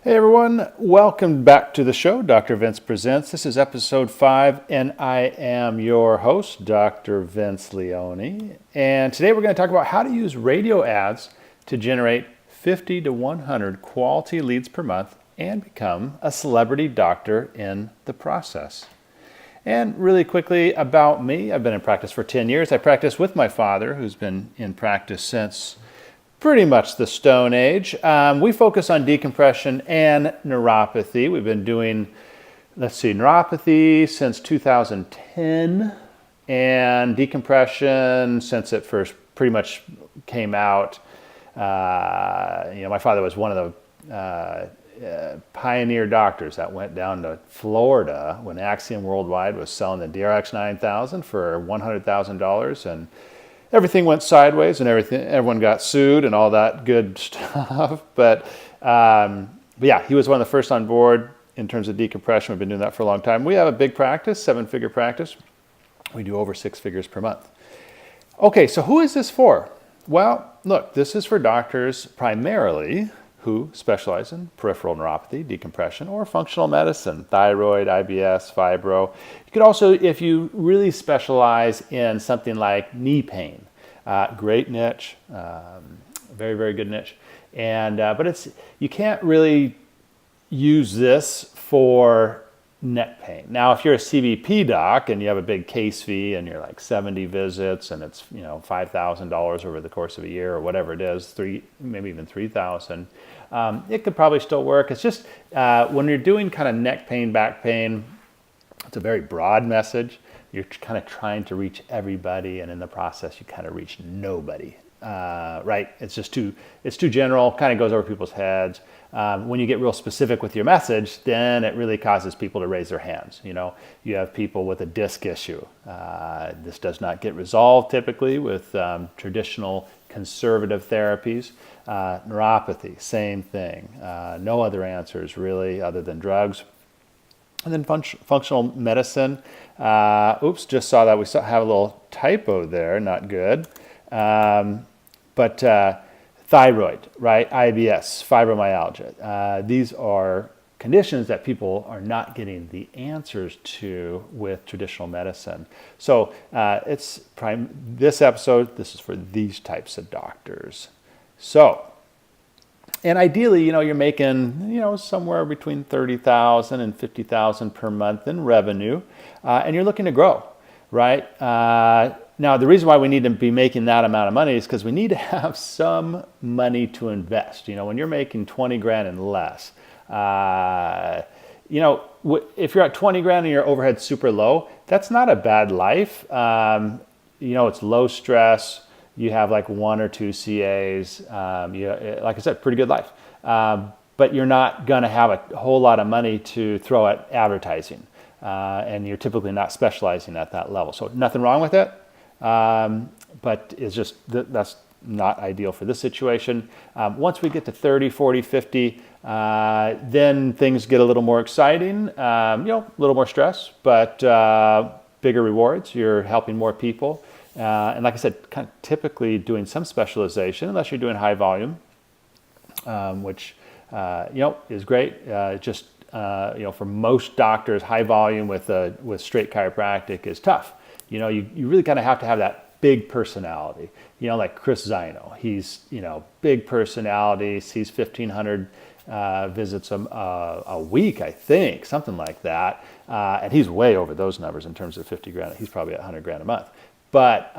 Hey everyone, welcome back to the show. Dr. Vince Presents. This is episode 5, and I am your host, Dr. Vince Leone. And today we're going to talk about how to use radio ads to generate 50 to 100 quality leads per month and become a celebrity doctor in the process. And really quickly about me, I've been in practice for 10 years. I practice with my father, who's been in practice since pretty much the Stone Age. We focus on decompression and neuropathy. We've been doing, neuropathy since 2010 and decompression since it first pretty much came out. My father was one of the pioneer doctors that went down to Florida when Axiom Worldwide was selling the DRX 9000 for $100,000, and everything went sideways and everyone got sued and all that good stuff. But yeah, he was one of the first on board in terms of decompression. We've been doing that for a long time. We have a big practice, 7-figure practice. We do over 6 figures per month. Okay, so who is this for? Well, look, this is for doctors primarily who specialize in peripheral neuropathy, decompression, or functional medicine, thyroid, IBS, fibro. You could also, if you really specialize in something like knee pain, great niche, very, very good niche. And but you can't really use this for neck pain. Now, if you're a CVP doc and you have a big case fee and you're like 70 visits and it's $5,000 over the course of a year or whatever it is, maybe even 3,000, it could probably still work. It's just when you're doing kind of neck pain, back pain, it's a very broad message. You're kind of trying to reach everybody, and in the process, you kind of reach nobody. Right? It's too general. Kind of goes over people's heads. When you get real specific with your message, then it really causes people to raise their hands. You have people with a disc issue. This does not get resolved typically with traditional conservative therapies. Neuropathy, same thing. No other answers really other than drugs. And then functional medicine. Just saw that we have a little typo there, not good. But thyroid, right? IBS, fibromyalgia. These are conditions that people are not getting the answers to with traditional medicine. So this episode, this is for these types of doctors. So, and ideally, you're making, somewhere between $30,000 and $50,000 per month in revenue, and you're looking to grow, right? Now, the reason why we need to be making that amount of money is because we need to have some money to invest. When you're making 20 grand and less, if you're at 20 grand and your overhead's super low, that's not a bad life. It's low stress. You have like 1 or 2 CAs. Like I said, pretty good life. But you're not going to have a whole lot of money to throw at advertising. And you're typically not specializing at that level. So nothing wrong with it. But it's just that's not ideal for this situation. Once we get to 30, 40, 50, then things get a little more exciting, a little more stress, but bigger rewards. You're helping more people. And like I said, kind of typically doing some specialization, unless you're doing high volume, which, is great. For most doctors, high volume with straight chiropractic is tough. You really kind of have to have that big personality, like Chris Zino. He's, big personality, sees 1,500 visits a week, I think, something like that. And he's way over those numbers in terms of 50 grand. He's probably at 100 grand a month. But,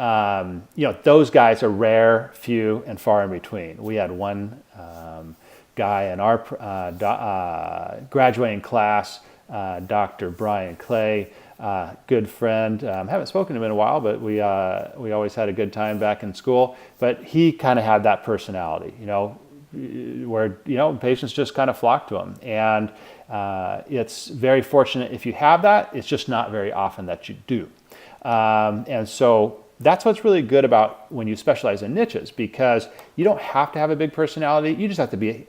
those guys are rare, few, and far in between. We had one guy in our graduating class, Dr. Brian Clay, good friend. Haven't spoken to him in a while, but we always had a good time back in school. But he kind of had that personality, where patients just kind of flock to him, and it's very fortunate if you have that. It's just not very often that you do, and so that's what's really good about when you specialize in niches, because you don't have to have a big personality. You just have to be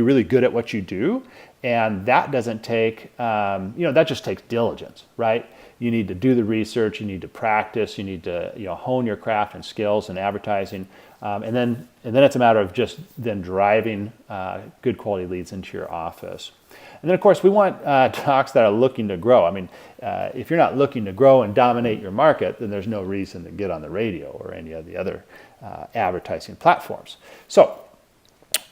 really good at what you do. And that doesn't take, that just takes diligence, right? You need to do the research, you need to practice, you need to, hone your craft and skills and advertising. And then it's a matter of just then driving good quality leads into your office. And then, of course, we want docs that are looking to grow. I mean, if you're not looking to grow and dominate your market, then there's no reason to get on the radio or any of the other advertising platforms.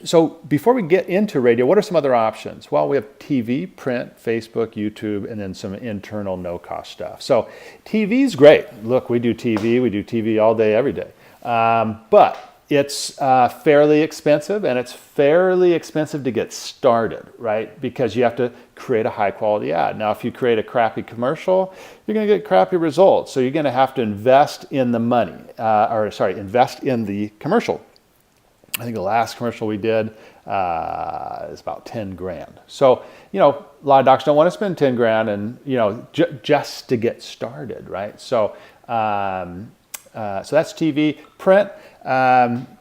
So before we get into radio, what are some other options? Well, we have TV, print, Facebook, YouTube, and then some internal no-cost stuff. So TV's great. Look, we do TV all day, every day. But it's fairly expensive, and it's fairly expensive to get started, right? Because you have to create a high-quality ad. Now, if you create a crappy commercial, you're going to get crappy results. So you're going to have to invest in the money, invest in the commercial. I think the last commercial we did is about 10 grand. So, a lot of docs don't want to spend 10 grand and, just to get started, right? So that's TV. Print.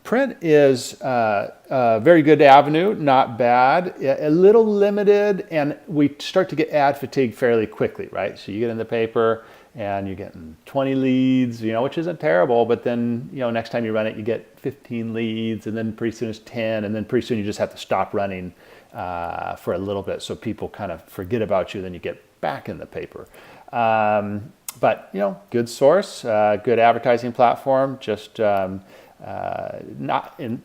Print is a very good avenue, not bad, a little limited, and we start to get ad fatigue fairly quickly, right? So you get in the paper, and you're getting 20 leads, which isn't terrible, but then, next time you run it, you get 15 leads, and then pretty soon it's 10, and then pretty soon you just have to stop running for a little bit so people kind of forget about you, then you get back in the paper. But, good source, good advertising platform, just not, in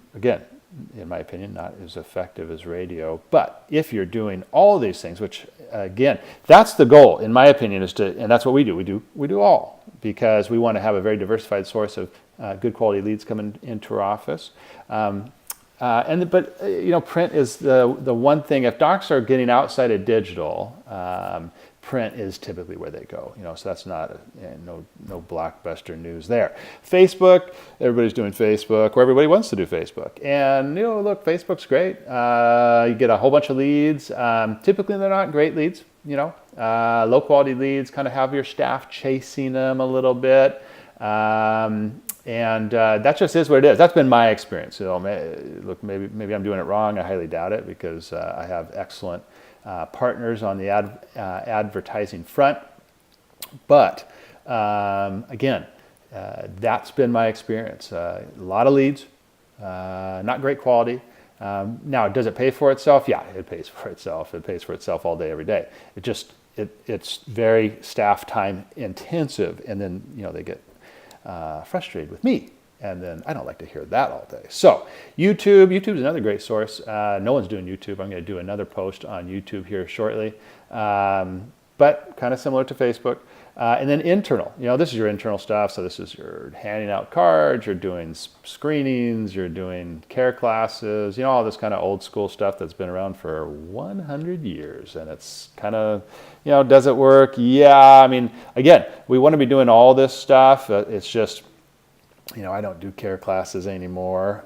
my opinion, not as effective as radio. But if you're doing all of these things, which again, that's the goal, in my opinion, and that's what we do. We do all, because we want to have a very diversified source of good quality leads coming into our office. Print is the one thing. If docs are getting outside of digital, print is typically where they go. So that's not no blockbuster news there. Facebook, everybody's doing Facebook, or everybody wants to do Facebook. And look, Facebook's great. You get a whole bunch of leads. Typically, they're not great leads. Low quality leads. Kind of have your staff chasing them a little bit. That just is what it is. That's been my experience. Look, maybe I'm doing it wrong. I highly doubt it, because I have excellent partners on the advertising front. But again, that's been my experience. A lot of leads, not great quality. Now, does it pay for itself? Yeah, it pays for itself. It pays for itself all day, every day. It's very staff time intensive, and then they get frustrated with me, and then I don't like to hear that all day. So YouTube is another great source. No one's doing YouTube. I'm going to do another post on YouTube here shortly, but kind of similar to Facebook. And then internal, this is your internal stuff. So this is your handing out cards, you're doing screenings, you're doing care classes, all this kind of old school stuff that's been around for 100 years. And it's kind of, does it work? Yeah. I mean, again, we want to be doing all this stuff. It's just, I don't do care classes anymore.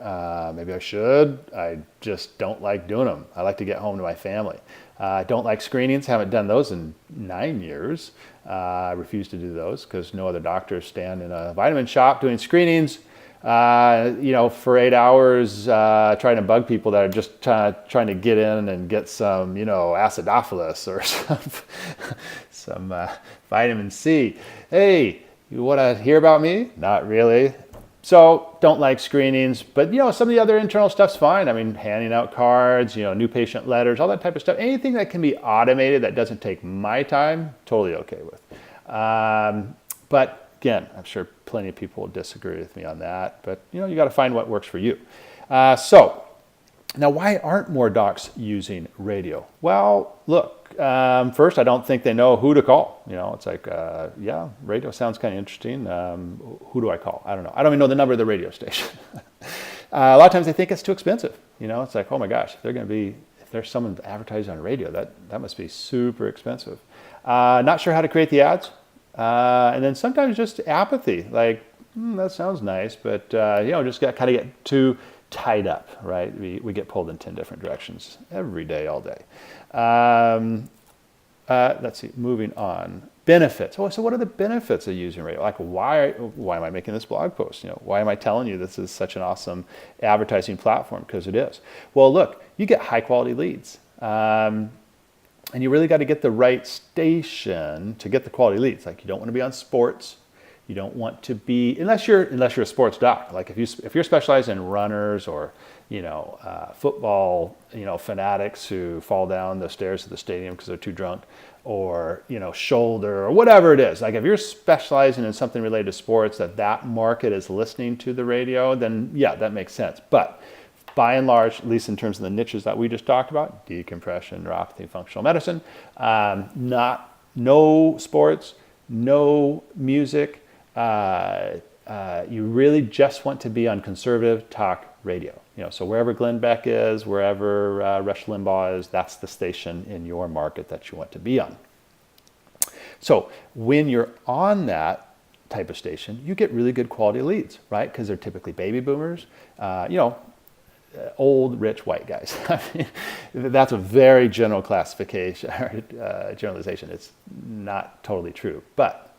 Maybe I should. I just don't like doing them. I like to get home to my family. I don't like screenings. Haven't done those in 9 years. I refuse to do those because no other doctors stand in a vitamin shop doing screenings, for 8 hours, trying to bug people that are just trying to get in and get some, acidophilus or some vitamin C. Hey, you want to hear about me? Not really. So don't like screenings, but some of the other internal stuff's fine. I mean, handing out cards, new patient letters, all that type of stuff. Anything that can be automated that doesn't take my time, totally okay with. But again, I'm sure plenty of people will disagree with me on that, but you got to find what works for you. So now, why aren't more docs using radio? Well, look, first, I don't think they know who to call. It's like, radio sounds kind of interesting. Who do I call? I don't know. I don't even know the number of the radio station. A lot of times they think it's too expensive. It's like, oh my gosh, if there's someone advertising on radio, that must be super expensive. Not sure how to create the ads. And then sometimes just apathy, like, that sounds nice, but, just kind of get too tied up, right? We get pulled in 10 different directions every day, all day. Let's see, moving on. Benefits. So what are the benefits of using radio? Like, why am I making this blog post? Why am I telling you this is such an awesome advertising platform? Because it is. Well, look, you get high quality leads. And you really got to get the right station to get the quality leads. Like, you don't want to be on sports. You don't want to be, unless you're a sports doc. Like if you're specialized in runners or football fanatics who fall down the stairs of the stadium because they're too drunk, or shoulder or whatever it is. Like if you're specializing in something related to sports that market is listening to the radio, then yeah, that makes sense. But by and large, at least in terms of the niches that we just talked about, decompression, neuropathy, functional medicine, no sports, no music. You really just want to be on conservative talk radio. So wherever Glenn Beck is, wherever Rush Limbaugh is, that's the station in your market that you want to be on. So when you're on that type of station, you get really good quality leads, right? Because they're typically baby boomers, old, rich, white guys. I mean, that's a very general classification, generalization. It's not totally true, but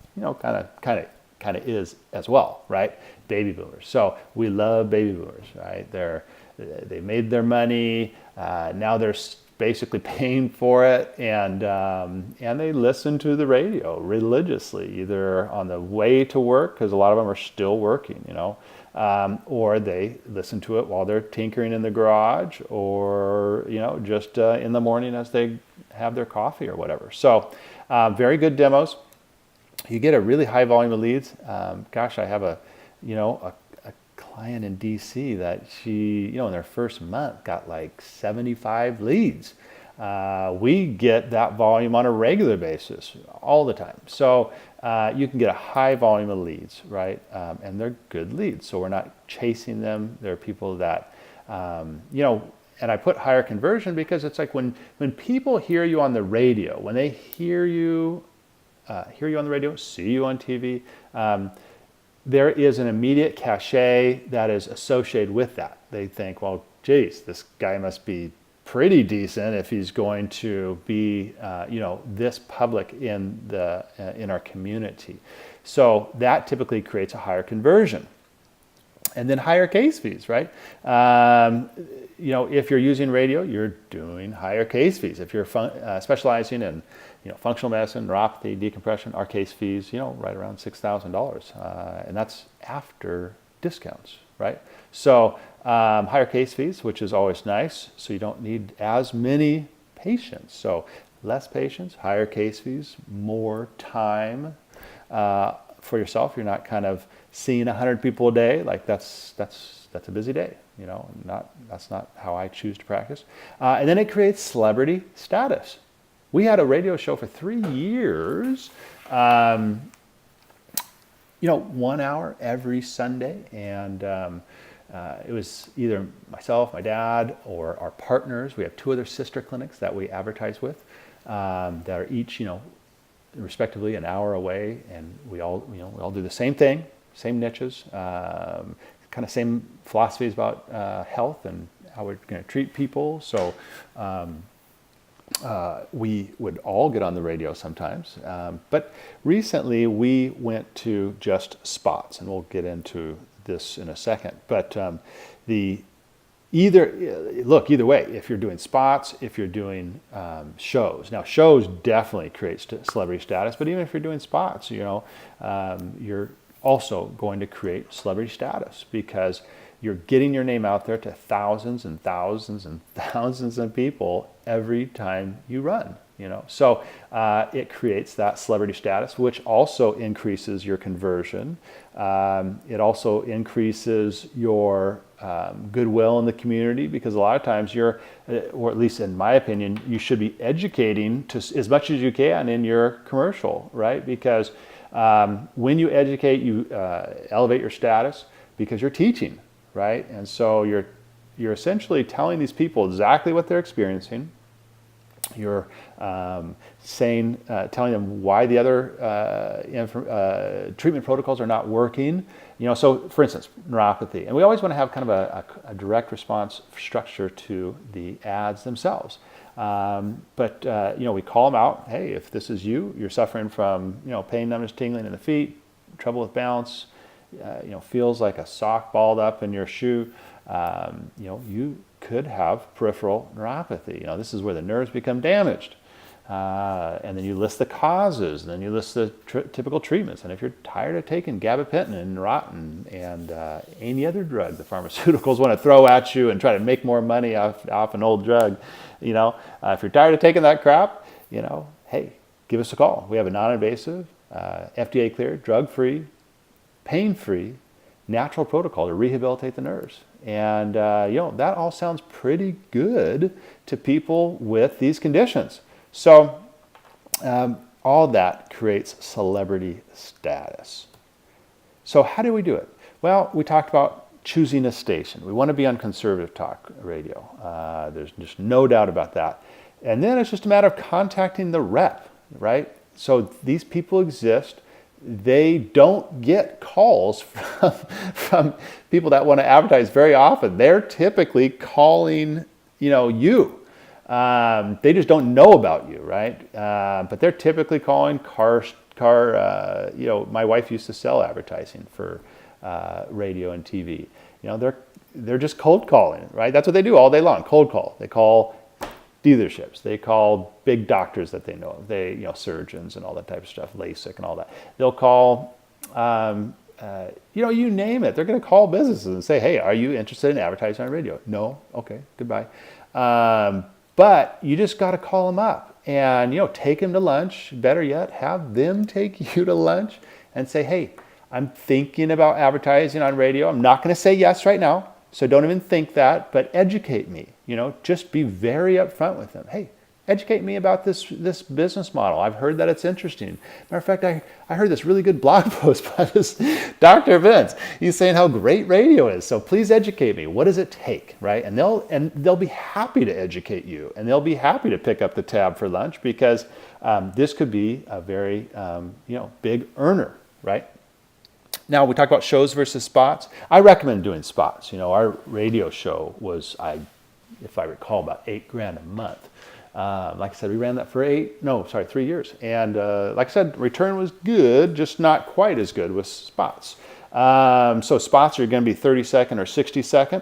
kind of is as well, right? Baby boomers. So we love baby boomers, right? They made their money. Now they're basically paying for it, and they listen to the radio religiously, either on the way to work, because a lot of them are still working, or they listen to it while they're tinkering in the garage, or just in the morning as they have their coffee or whatever. So very good demos. You get a really high volume of leads. Gosh, I have a client in DC that she, in their first month got like 75 leads. We get that volume on a regular basis all the time. So you can get a high volume of leads, right? And they're good leads. So we're not chasing them. They're people that, and I put higher conversion because it's like when people hear you on the radio, when they hear you on the radio, see you on TV, there is an immediate cachet that is associated with that. They think, well, geez, this guy must be pretty decent if he's going to be, this public in our community. So that typically creates a higher conversion. And then higher case fees, right? If you're using radio, you're doing higher case fees. If you're specializing in, functional medicine, neuropathy, decompression, our case fees, right around $6,000, and that's after discounts, right? So higher case fees, which is always nice. So you don't need as many patients. So less patients, higher case fees, more time for yourself. You're not kind of seeing 100 people a day. Like that's a busy day. That's not how I choose to practice. And then it creates celebrity status. We had a radio show for 3 years, 1 hour every Sunday, and it was either myself, my dad, or our partners. We have 2 other sister clinics that we advertise with that are each, respectively an hour away, and we all do the same thing, same niches, kind of same philosophies about health and how we're going to treat people. So we would all get on the radio sometimes, but recently we went to just spots, and we'll get into this in a second. But either way, if you're doing spots, if you're doing shows. Now, shows definitely create celebrity status, but even if you're doing spots, you're also going to create celebrity status because you're getting your name out there to thousands and thousands and thousands of people every time you run. So it creates that celebrity status, which also increases your conversion. It also increases your goodwill in the community, because a lot of times or at least in my opinion, you should be educating as much as you can in your commercial, right? Because when you educate, you elevate your status because you're teaching, right? And so you're essentially telling these people exactly what they're experiencing. You're telling them why the other treatment protocols are not working. So for instance, neuropathy. And we always want to have kind of a direct response structure to the ads themselves. But we call them out. Hey, if this is you're suffering from, pain, numbness, tingling in the feet, trouble with balance, feels like a sock balled up in your shoe, you could have peripheral neuropathy. This is where the nerves become damaged. And then you list the causes, and then you list the typical treatments. And if you're tired of taking gabapentin and Neurontin and any other drug the pharmaceuticals want to throw at you and try to make more money off an old drug, if you're tired of taking that crap, hey, give us a call. We have a non-invasive, FDA cleared, drug-free, pain-free, natural protocol to rehabilitate the nerves. And that all sounds pretty good to people with these conditions. So all that creates celebrity status. So how do we do it? Well, we talked about choosing a station. We want to be on conservative talk radio. There's just no doubt about that. And then it's just a matter of contacting the rep, right? So these people exist. They don't get calls from people that want to advertise very often. They're typically calling, you. They just don't know about you, right? But they're typically calling my wife used to sell advertising for radio and TV. They're just cold calling, right? That's what they do all day long, cold call. They call dealerships. They call big doctors that they know of. Surgeons and all that type of stuff, LASIK and all that. They'll call, you name it. They're going to call businesses and say, hey, are you interested in advertising on radio? No? Okay, goodbye. But you just got to call them up and, take them to lunch. Better yet, have them take you to lunch and say, hey, I'm thinking about advertising on radio. I'm not going to say yes right now, so don't even think that, but educate me. Just be very upfront with them. Hey, educate me about this business model. I've heard that it's interesting. Matter of fact, I heard this really good blog post by this Dr. Vince. He's saying how great radio is. So please educate me. What does it take, right? And they'll be happy to educate you, and they'll be happy to pick up the tab for lunch because this could be a very big earner, right? Now, we talk about shows versus spots. I recommend doing spots. Our radio show was, if I recall, about $8,000 a month. Like I said, we ran that for 3 years. And like I said, return was good, just not quite as good with spots. So spots are going to be 30-second or 60-second.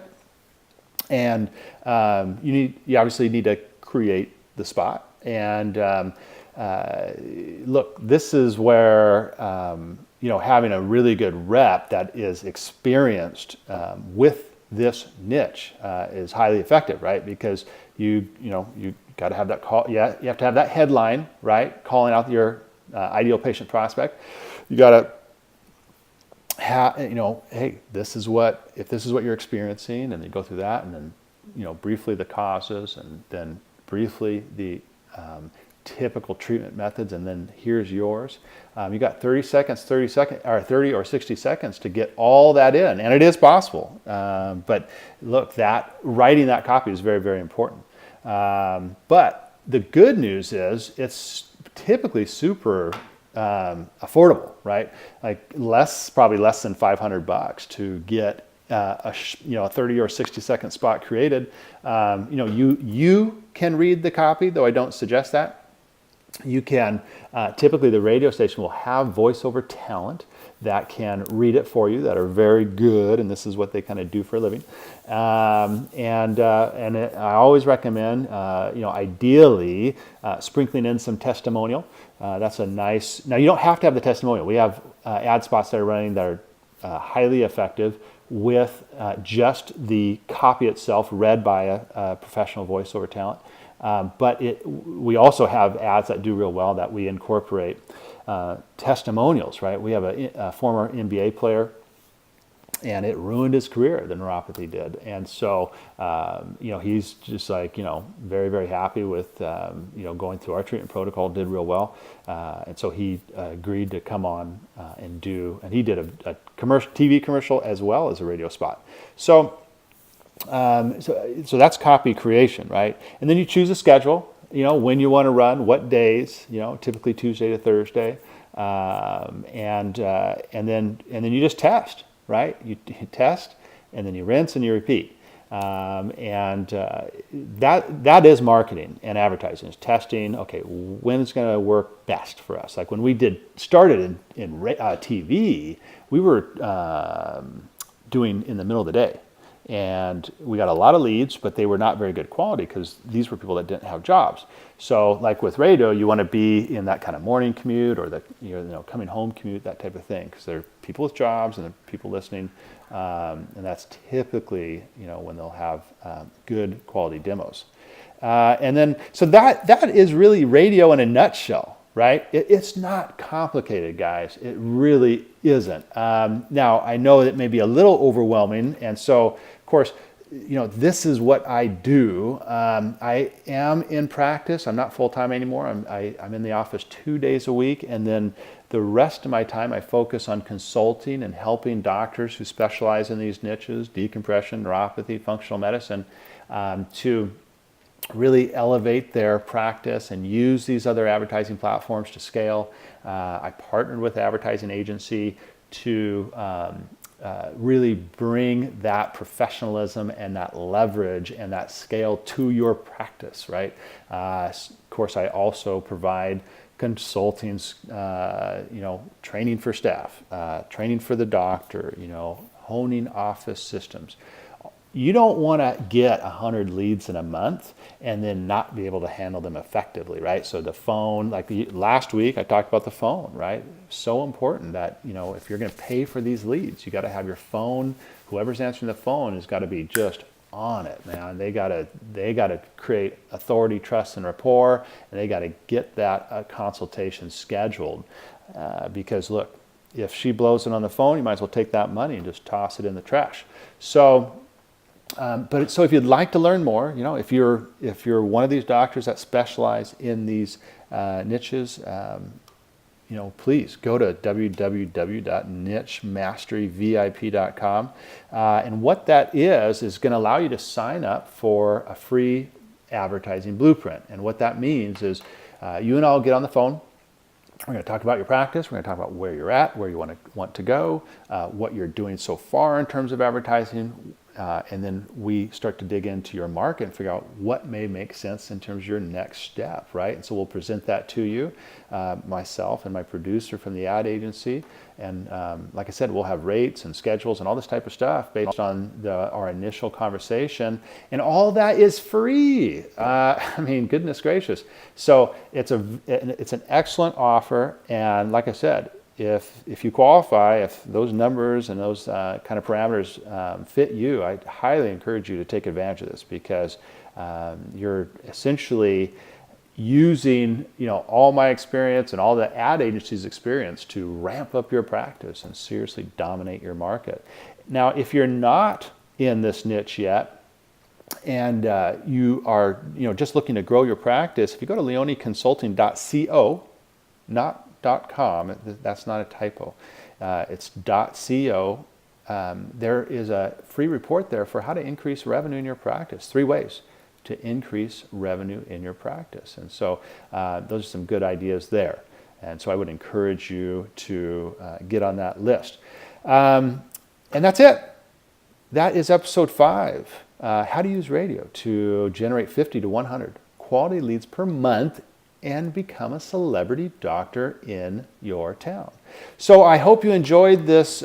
And you obviously need to create the spot. And look, this is where having a really good rep that is experienced with this niche is highly effective, right? Because you got to have that call. Yeah, you have to have that headline, right? Calling out your ideal patient prospect. You got to have, hey, if this is what you're experiencing, and you go through that, and then briefly the causes, and then briefly the typical treatment methods, and then here's yours. You got 30 or 60 seconds to get all that in, and it is possible. But look, writing that copy is very, very important. But the good news is it's typically super affordable, right? Like probably less than $500 to get a 30 or 60 second spot created. You can read the copy, though I don't suggest that. You can, typically the radio station will have voiceover talent that can read it for you, that are very good, and this is what they kind of do for a living. I always recommend, ideally, sprinkling in some testimonial. That's a nice. Now you don't have to have the testimonial. We have ad spots that are running that are highly effective with just the copy itself read by a professional voiceover talent. But we also have ads that do real well that we incorporate testimonials, right? We have a former NBA player, and it ruined his career, the neuropathy did. And so, he's just like, very, very happy with, going through our treatment protocol, did real well. And so he agreed to come on and he did a TV commercial as well as a radio spot. So that's copy creation, right? And then you choose a schedule, when you want to run, what days, typically Tuesday to Thursday, and then you just test, right? You test, and then you rinse and you repeat, that is marketing and advertising. Is testing. Okay, when is going to work best for us? Like when we started in TV, we were doing in the middle of the day. And we got a lot of leads, but they were not very good quality because these were people that didn't have jobs. So like with radio, you want to be in that kind of morning commute or the coming home commute, that type of thing, because there are people with jobs and there are people listening. And that's typically, when they'll have good quality demos. And then, so that is really radio in a nutshell, right? It's not complicated, guys. It really isn't. Now, I know it may be a little overwhelming, and so, of course, this is what I do. I am in practice. I'm not full-time anymore. I'm in the office 2 days a week, and then the rest of my time I focus on consulting and helping doctors who specialize in these niches, decompression, neuropathy, functional medicine, to really elevate their practice and use these other advertising platforms to scale. I partnered with an advertising agency to really bring that professionalism and that leverage and that scale to your practice, right? Of course, I also provide consulting, training for staff, training for the doctor, honing office systems. You don't want to get 100 leads in a month and then not be able to handle them effectively, right? So the phone, like last week, I talked about the phone, right? So important that, if you're going to pay for these leads, you got to have your phone, whoever's answering the phone has got to be just on it, man. They got to create authority, trust, and rapport, and they got to get that consultation scheduled. Because look, if she blows it on the phone, you might as well take that money and just toss it in the trash. So if you'd like to learn more, if you're one of these doctors that specialize in these niches, please go to www.nichemasteryvip.com. And what that is going to allow you to sign up for a free advertising blueprint. And what that means is you and I'll get on the phone. We're going to talk about your practice. We're going to talk about where you're at, where you want to go, what you're doing so far in terms of advertising. And then we start to dig into your market and figure out what may make sense in terms of your next step, right? And so we'll present that to you, myself and my producer from the ad agency. And like I said, we'll have rates and schedules and all this type of stuff based on our initial conversation. And all that is free. Goodness gracious. So it's an excellent offer. And like I said, if you qualify, if those numbers and those kind of parameters fit you, I highly encourage you to take advantage of this, because you're essentially using all my experience and all the ad agency's experience to ramp up your practice and seriously dominate your market. Now, if you're not in this niche yet, and you are just looking to grow your practice, if you go to leoneconsulting.co, not .com, that's not a typo, it's .co. There is a free report there for how to increase revenue in your practice. 3 ways to increase revenue in your practice. And so those are some good ideas there. And so I would encourage you to get on that list. And that's it. That is episode 5. How to use radio to generate 50 to 100 quality leads per month and become a celebrity doctor in your town. So I hope you enjoyed this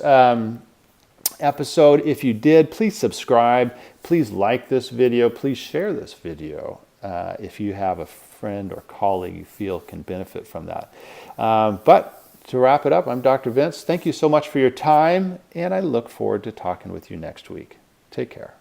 episode. If you did, please subscribe. Please like this video. Please share this video if you have a friend or colleague you feel can benefit from that. But to wrap it up, I'm Dr. Vince. Thank you so much for your time, and I look forward to talking with you next week. Take care.